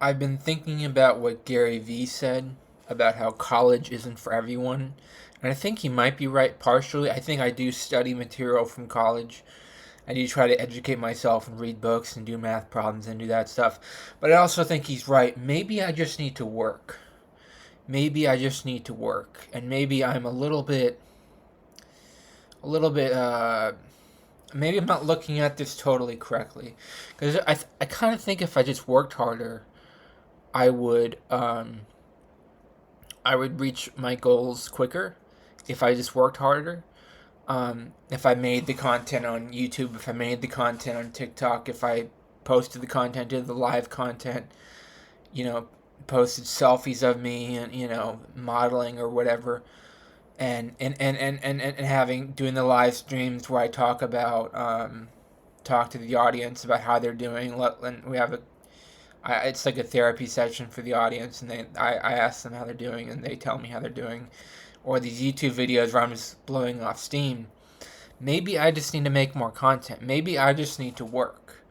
I've been thinking about what Gary Vee said about how college isn't for everyone. And I think he might be right partially. I think I do study material from college. I do try to educate myself and read books and do math problems and do that stuff. But I also think he's right. Maybe I just need to work. Maybe I just need to work. And maybe I'm a little bit, maybe I'm not looking at this totally correctly. Because I kind of think if I just worked harder, I would, um, I would reach my goals quicker if I just worked harder. If I made the content on YouTube, if I made the content on TikTok, if I posted the content, did the live content, you know, posted selfies of me and, modeling or whatever, and having doing the live streams where I talk to the audience about how they're doing. And we have it's like a therapy session for the audience, and I ask them how they're doing, and they tell me how they're doing. Or these YouTube videos where I'm just blowing off steam. Maybe I just need to make more content. Maybe I just need to work.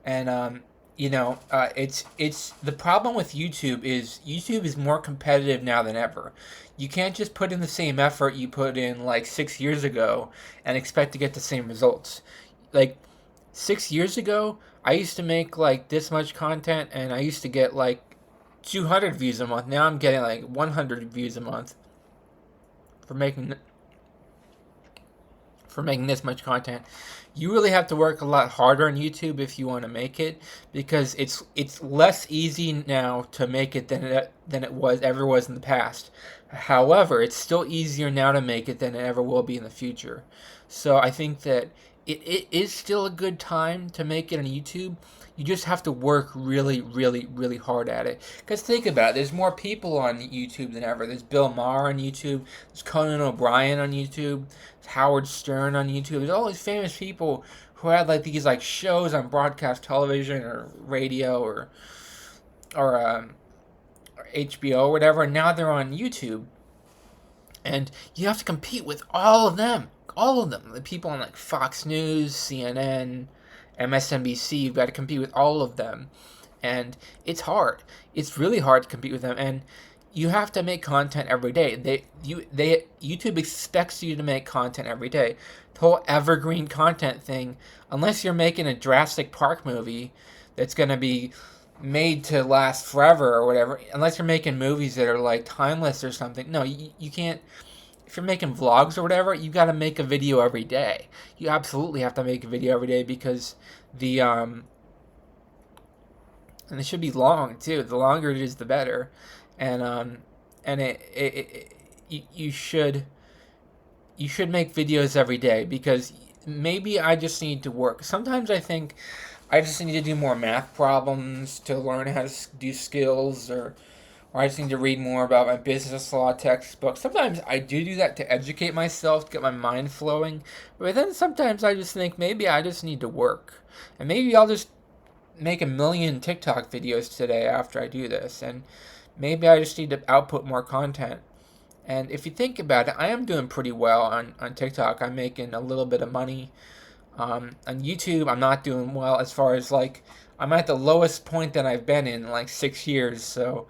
And it's the problem with YouTube is more competitive now than ever. You can't just put in the same effort you put in like 6 years ago and expect to get the same results. Like 6 years ago, I used to make like this much content and I used to get like 200 views a month. Now I'm getting like 100 views a month for making this much content. You really have to work a lot harder on YouTube if you want to make it, because it's less easy now to make it than it was in the past. However, it's still easier now to make it than it ever will be in the future. So I think that it is still a good time to make it on YouTube. You just have to work really, really, really hard at it. Because think about it, there's more people on YouTube than ever. There's Bill Maher on YouTube, there's Conan O'Brien on YouTube, there's Howard Stern on YouTube. There's all these famous people who had like these like shows on broadcast television or radio or HBO or whatever, and now they're on YouTube. And you have to compete with all of them. All of them. The people on like Fox News, CNN, MSNBC, you've got to compete with all of them. And it's hard. It's really hard to compete with them. And you have to make content every day. YouTube expects you to make content every day. The whole evergreen content thing, unless you're making a Jurassic Park movie that's going to be made to last forever or whatever, unless you're making movies that are like timeless or something. No, you can't. If you're making vlogs or whatever, you got to make a video every day. You absolutely have to make a video every day because the and it should be long too. The longer it is, the better. And you should make videos every day, because maybe I just need to work. Sometimes I think I just need to do more math problems to learn how to do skills, or I just need to read more about my business law textbook. Sometimes I do that to educate myself, to get my mind flowing. But then sometimes I just think maybe I just need to work. And maybe I'll just make a million TikTok videos today after I do this. And maybe I just need to output more content. And if you think about it, I am doing pretty well on TikTok. I'm making a little bit of money. On YouTube, I'm not doing well, as far as like, I'm at the lowest point that I've been in like 6 years. So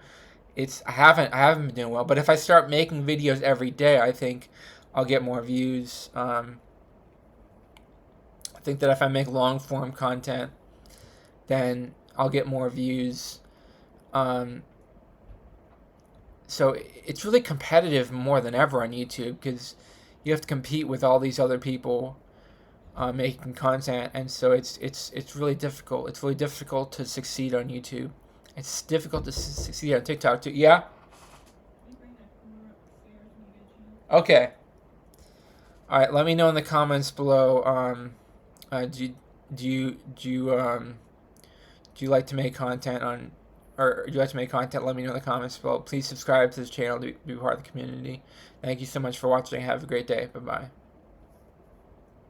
I haven't been doing well. But if I start making videos every day, I think I'll get more views. I think that if I make long form content, then I'll get more views. Um, so it's really competitive more than ever on YouTube, because you have to compete with all these other people making content, and so it's really difficult. It's really difficult to succeed on YouTube. It's difficult to succeed on TikTok too. Yeah. Okay. All right. Let me know in the comments below. Do you do you do you like to make content on, or do you like to make content? Let me know in the comments below. Please subscribe to this channel to be part of the community. Thank you so much for watching. Have a great day. Bye bye.